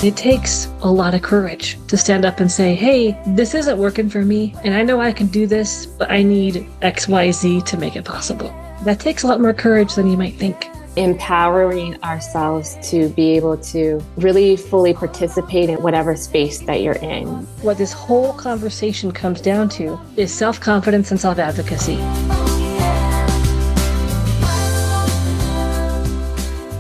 It takes a lot of courage to stand up and say, hey, this isn't working for me, and I know I can do this, but I need XYZ to make it possible. That takes a lot more courage than you might think. Empowering ourselves to be able to really fully participate in whatever space that you're in. What this whole conversation comes down to is self-confidence and self-advocacy.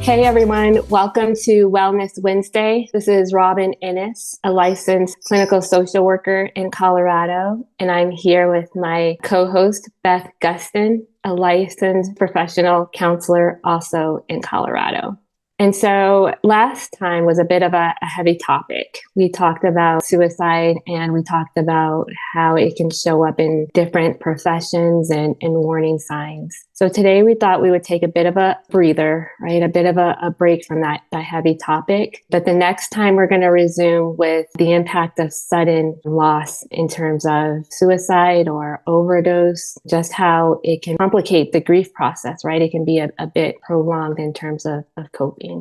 Hey everyone, welcome to Wellness Wednesday. This is Robin Ennis, a licensed clinical social worker in Colorado, and I'm here with my co-host, Beth Gustin, a licensed professional counselor also in Colorado. And so last time was a bit of a heavy topic. We talked about suicide and we talked about how it can show up in different professions and warning signs. So today we thought we would take a bit of a breather, right? A bit of a break from that heavy topic. But the next time we're going to resume with the impact of sudden loss in terms of suicide or overdose, just how it can complicate the grief process, right? It can be a bit prolonged in terms of coping.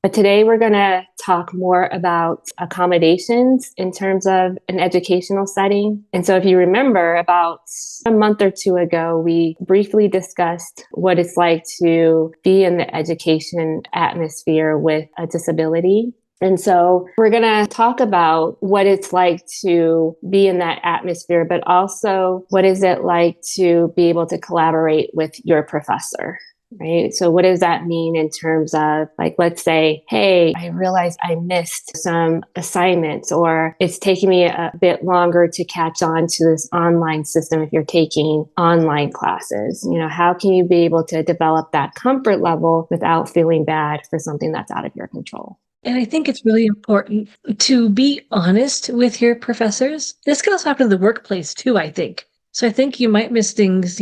But today we're going to talk more about accommodations in terms of an educational setting. And so if you remember, about a month or two ago, we briefly discussed what it's like to be in the education atmosphere with a disability. And so we're going to talk about what it's like to be in that atmosphere, but also what is it like to be able to collaborate with your professor. Right. So what does that mean in terms of, like, let's say, hey, I realized I missed some assignments, or it's taking me a bit longer to catch on to this online system if you're taking online classes. You know, how can you be able to develop that comfort level without feeling bad for something that's out of your control? And I think it's really important to be honest with your professors. This goes back to the workplace too, I think. So I think you might miss things,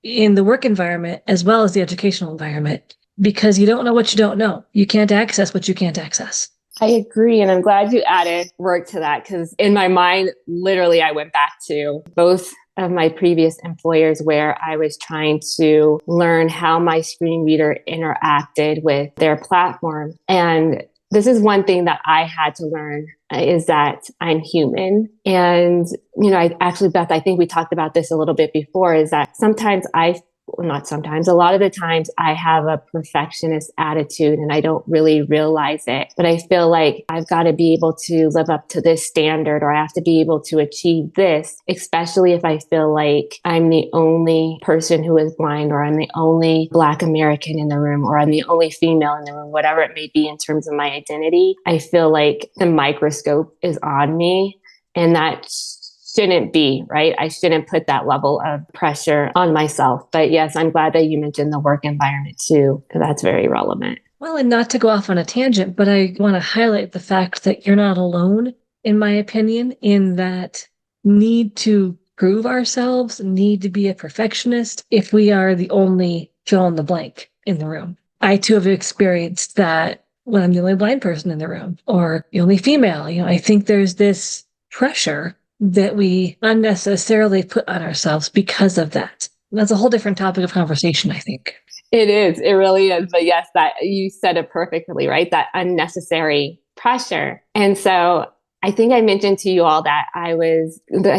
in the work environment as well as the educational environment, because you don't know what you don't know. You can't access what you can't access. I agree. And I'm glad you added work to that, because in my mind, literally, I went back to both of my previous employers where I was trying to learn how my screen reader interacted with their platform. And this is one thing that I had to learn, is that I'm human. And, Beth, I think we talked about this a little bit before, is that a lot of the times I have a perfectionist attitude and I don't really realize it, but I feel like I've got to be able to live up to this standard, or I have to be able to achieve this, especially if I feel like I'm the only person who is blind, or I'm the only Black American in the room, or I'm the only female in the room, whatever it may be in terms of my identity. I feel like the microscope is on me, and that shouldn't be, right? I shouldn't put that level of pressure on myself. But yes, I'm glad that you mentioned the work environment too, because that's very relevant. Well, and not to go off on a tangent, but I want to highlight the fact that you're not alone, in my opinion, in that need to prove ourselves, need to be a perfectionist if we are the only fill in the blank in the room. I too have experienced that when I'm the only blind person in the room, or the only female. I think there's this pressure that we unnecessarily put on ourselves because of that. That's a whole different topic of conversation, I think. It is. It really is. But yes, that you said it perfectly, right? That unnecessary pressure. And so I think I mentioned to you all that I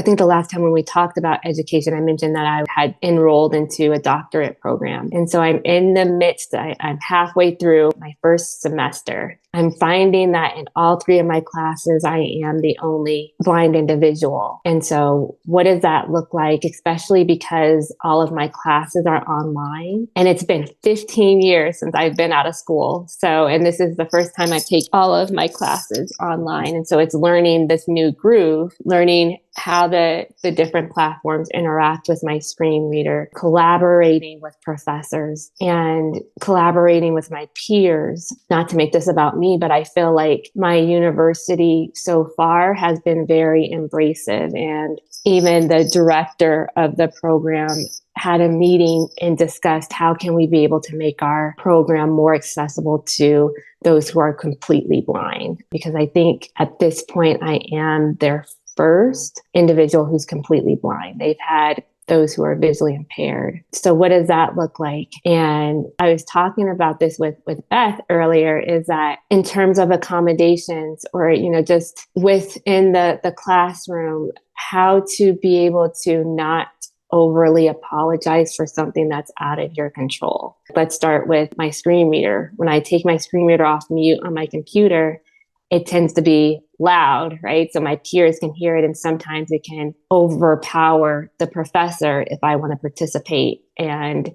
think the last time when we talked about education, I mentioned that I had enrolled into a doctorate program. And so I'm in the midst, I'm halfway through my first semester. I'm finding that in all three of my classes, I am the only blind individual. And so what does that look like, especially because all of my classes are online? And it's been 15 years since I've been out of school. And this is the first time I take all of my classes online. And so it's learning this new groove, learning how the different platforms interact with my screen reader, collaborating with professors and collaborating with my peers. Not to make this about me, but I feel like my university so far has been very embracive. And even the director of the program had a meeting and discussed how can we be able to make our program more accessible to those who are completely blind. Because I think at this point I am their first individual who's completely blind. They've had those who are visually impaired. So what does that look like? And I was talking about this with Beth earlier, is that in terms of accommodations, or, just within the classroom, how to be able to not overly apologize for something that's out of your control. Let's start with my screen reader. When I take my screen reader off mute on my computer, it tends to be loud, right? So my peers can hear it, and sometimes it can overpower the professor if I want to participate. And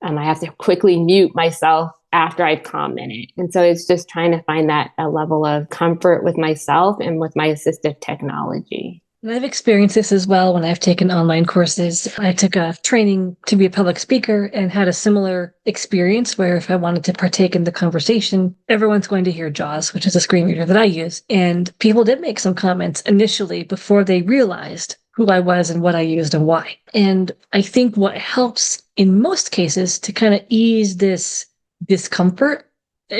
I have to quickly mute myself after I've commented. And so it's just trying to find that level of comfort with myself and with my assistive technology. And I've experienced this as well when I've taken online courses. I took a training to be a public speaker and had a similar experience where if I wanted to partake in the conversation, everyone's going to hear JAWS, which is a screen reader that I use. And people did make some comments initially before they realized who I was and what I used and why. And I think what helps in most cases to kind of ease this discomfort,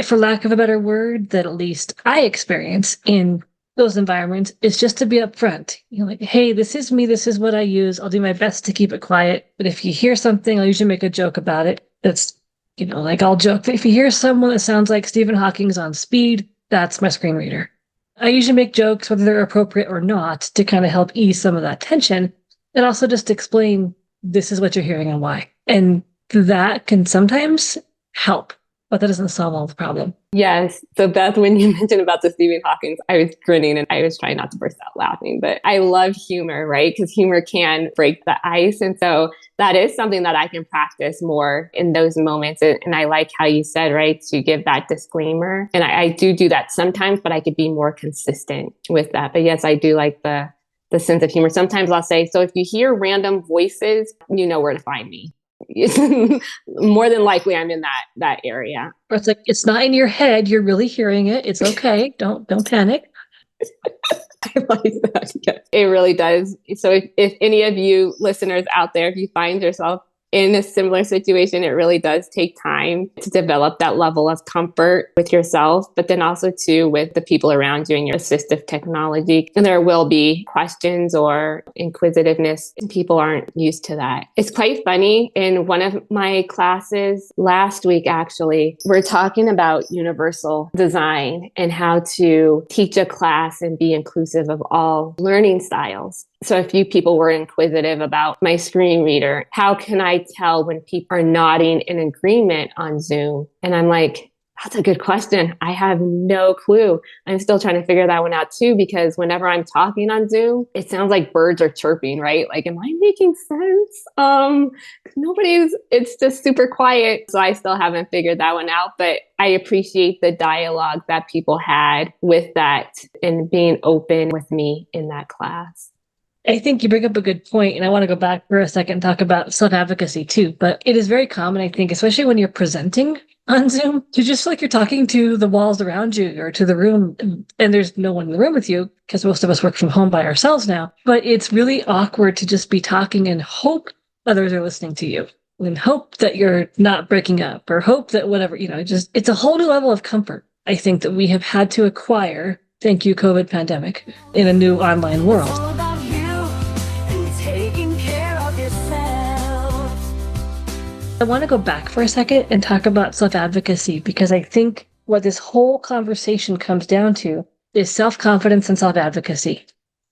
for lack of a better word, that at least I experience in those environments, is just to be upfront. Like, hey, this is me, this is what I use. I'll do my best to keep it quiet. But if you hear something, I'll usually make a joke about it. That's, like I'll joke that if you hear someone that sounds like Stephen Hawking's on speed, that's my screen reader. I usually make jokes, whether they're appropriate or not, to kind of help ease some of that tension. And also just explain this is what you're hearing and why. And that can sometimes help, but that doesn't solve all the problem. Yes. So Beth, when you mentioned about the Stephen Hawking, I was grinning and I was trying not to burst out laughing, but I love humor, right? Because humor can break the ice. And so that is something that I can practice more in those moments. And I like how you said, right, to give that disclaimer. And I do that sometimes, but I could be more consistent with that. But yes, I do like the sense of humor. Sometimes I'll say, so if you hear random voices, you know where to find me. More than likely I'm in that area. Or it's like, it's not in your head, you're really hearing it. It's okay. Don't panic. I like that. Yes. It really does. So if any of you listeners out there, if you find yourself in a similar situation, it really does take time to develop that level of comfort with yourself, but then also too with the people around you and your assistive technology. And there will be questions or inquisitiveness. People aren't used to that. It's quite funny. In one of my classes last week, actually, we're talking about universal design and how to teach a class and be inclusive of all learning styles. So a few people were inquisitive about my screen reader. How can I tell when people are nodding in agreement on Zoom? And I'm like, that's a good question. I have no clue. I'm still trying to figure that one out too, because whenever I'm talking on Zoom, it sounds like birds are chirping, right? Like, am I making sense? It's just super quiet. So I still haven't figured that one out, but I appreciate the dialogue that people had with that and being open with me in that class. I think you bring up a good point, and I want to go back for a second and talk about self-advocacy too. But it is very common, I think, especially when you're presenting on Zoom, to just feel like you're talking to the walls around you or to the room, and there's no one in the room with you, because most of us work from home by ourselves now. But it's really awkward to just be talking and hope others are listening to you, and hope that you're not breaking up, or hope that whatever, it's a whole new level of comfort, I think, that we have had to acquire, thank you, COVID pandemic, in a new online world. I want to go back for a second and talk about self-advocacy, because I think what this whole conversation comes down to is self-confidence and self-advocacy,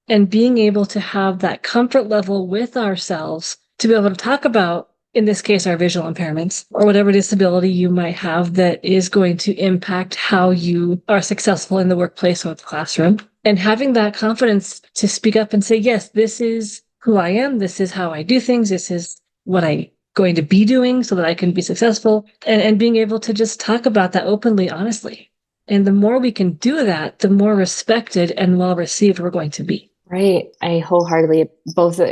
and being able to have that comfort level with ourselves to be able to talk about, in this case, our visual impairments or whatever disability you might have that is going to impact how you are successful in the workplace or the classroom, and having that confidence to speak up and say, yes, this is who I am. This is how I do things. This is what I'm going to be doing so that I can be successful, and being able to just talk about that openly, honestly. And the more we can do that, the more respected and well received we're going to be. Right. I wholeheartedly,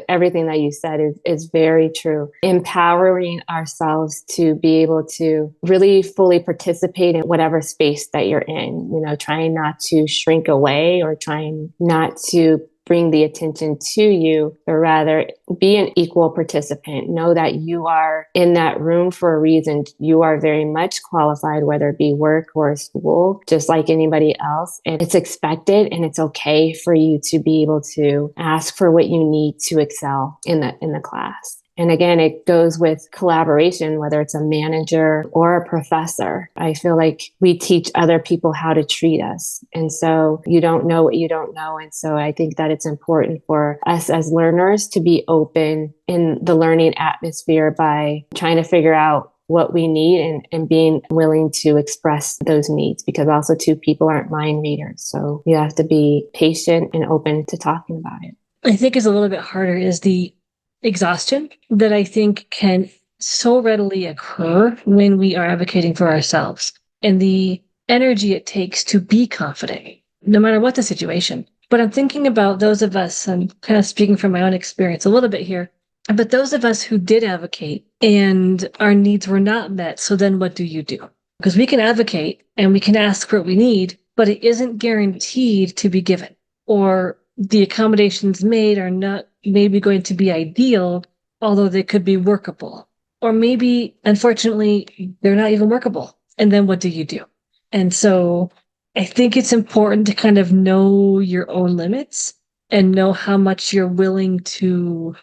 everything that you said is very true. Empowering ourselves to be able to really fully participate in whatever space that you're in, trying not to shrink away or trying not to bring the attention to you, but rather be an equal participant. Know that you are in that room for a reason. You are very much qualified, whether it be work or school, just like anybody else. And it's expected, and it's okay for you to be able to ask for what you need to excel in the class. And again, it goes with collaboration, whether it's a manager or a professor. I feel like we teach other people how to treat us. And so you don't know what you don't know. And so I think that it's important for us as learners to be open in the learning atmosphere by trying to figure out what we need and being willing to express those needs, because also too, people aren't mind readers. So you have to be patient and open to talking about it. I think is a little bit harder is the exhaustion that I think can so readily occur when we are advocating for ourselves, and the energy it takes to be confident, no matter what the situation. But I'm thinking about those of us, I'm kind of speaking from my own experience a little bit here, but those of us who did advocate and our needs were not met. So then what do? Because we can advocate and we can ask for what we need, but it isn't guaranteed to be given, or the accommodations made are not maybe going to be ideal, although they could be workable. Or maybe, unfortunately, they're not even workable. And then what do? And so I think it's important to kind of know your own limits and know how much you're willing to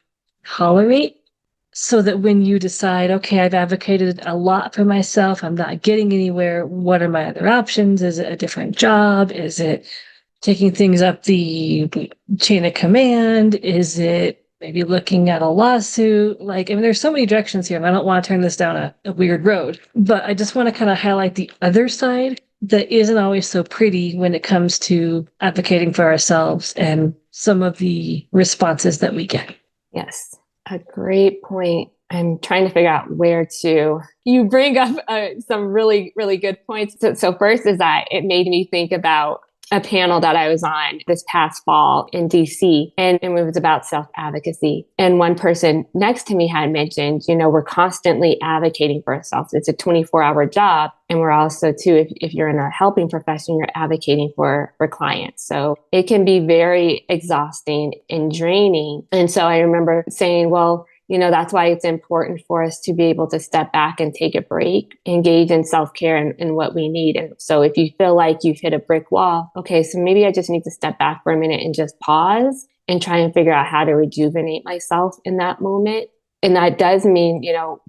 tolerate, so that when you decide, okay, I've advocated a lot for myself, I'm not getting anywhere, what are my other options? Is it a different job? Is it taking things up the chain of command? Is it maybe looking at a lawsuit? There's so many directions here, and I don't want to turn this down a weird road, but I just want to kind of highlight the other side that isn't always so pretty when it comes to advocating for ourselves and some of the responses that we get. Yes, a great point. I'm trying to figure out where to. You bring up some really, really good points. So first is that it made me think about a panel that I was on this past fall in DC, and it was about self-advocacy. And one person next to me had mentioned, we're constantly advocating for ourselves. It's a 24-hour job. And we're also too, if you're in a helping profession, you're advocating for clients. So it can be very exhausting and draining. And so I remember saying, well, that's why it's important for us to be able to step back and take a break, engage in self-care and what we need. And so if you feel like you've hit a brick wall, okay, so maybe I just need to step back for a minute and just pause and try and figure out how to rejuvenate myself in that moment. And that does mean,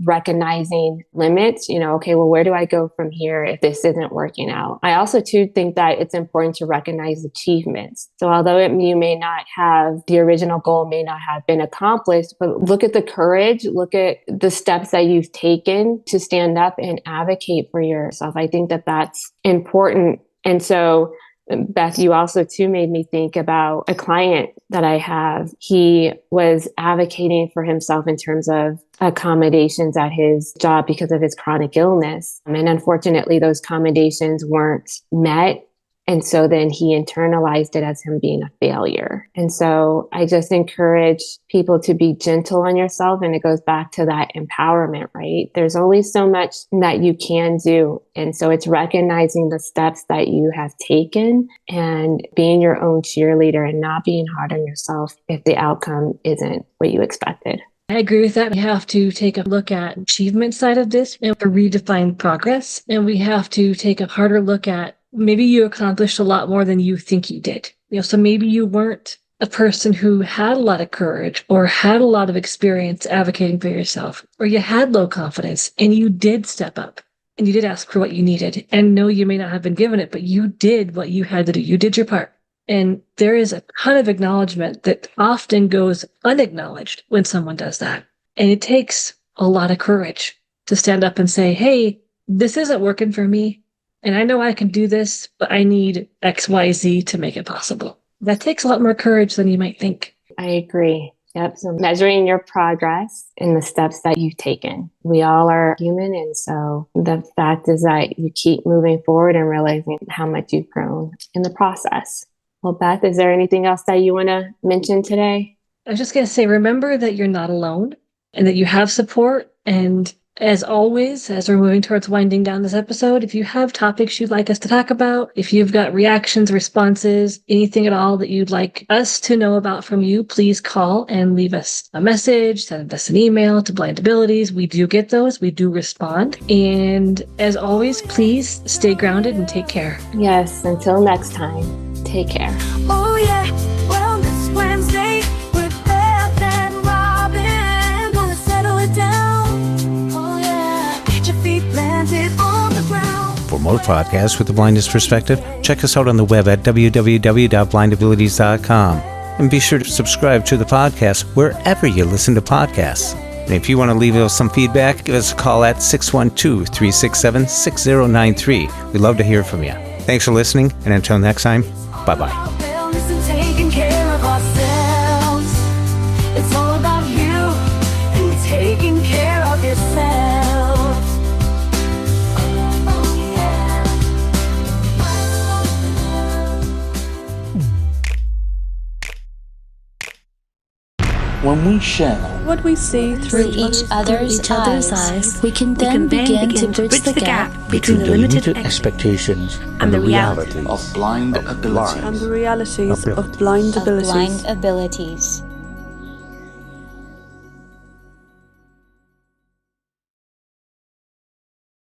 recognizing limits, okay, well, where do I go from here if this isn't working out? I also too think that it's important to recognize achievements. So although you may not have, the original goal may not have been accomplished, but look at the courage, look at the steps that you've taken to stand up and advocate for yourself. I think that that's important. And so Beth, you also too made me think about a client that I have. He was advocating for himself in terms of accommodations at his job because of his chronic illness. And unfortunately, those accommodations weren't met. And so then he internalized it as him being a failure. And so I just encourage people to be gentle on yourself. And it goes back to that empowerment, right? There's only so much that you can do. And so it's recognizing the steps that you have taken and being your own cheerleader and not being hard on yourself if the outcome isn't what you expected. I agree with that. We have to take a look at achievement side of this and redefine progress. And we have to take a harder look at maybe you accomplished a lot more than you think you did. So maybe you weren't a person who had a lot of courage or had a lot of experience advocating for yourself, or you had low confidence and you did step up and you did ask for what you needed. And no, you may not have been given it, but you did what you had to do. You did your part. And there is a ton of acknowledgement that often goes unacknowledged when someone does that. And it takes a lot of courage to stand up and say, hey, this isn't working for me. And I know I can do this, but I need X, Y, Z to make it possible. That takes a lot more courage than you might think. I agree. Yep. So measuring your progress in the steps that you've taken. We all are human. And so the fact is that you keep moving forward and realizing how much you've grown in the process. Well, Beth, is there anything else that you want to mention today? I was just going to say, remember that you're not alone and that you have support. And as always, as we're moving towards winding down this episode, if you have topics you'd like us to talk about, if you've got reactions, responses, anything at all that you'd like us to know about from you, please call and leave us a message, send us an email to Blind Abilities. We do get those. We do respond. And as always, please stay grounded and take care. Yes. Until next time, take care. Oh yeah, Wellness Wednesday with Beth and Robin. Gonna more podcasts with the blindness perspective, check us out on the web at www.blindabilities.com. And be sure to subscribe to the podcast wherever you listen to podcasts. And if you want to leave us some feedback, give us a call at 612-367-6093. We'd love to hear from you. Thanks for listening, and until next time, bye-bye. When we share what we see through each other's eyes, we can then begin to bridge the gap between the limited expectations and the reality of blind abilities. and the realities of blind abilities.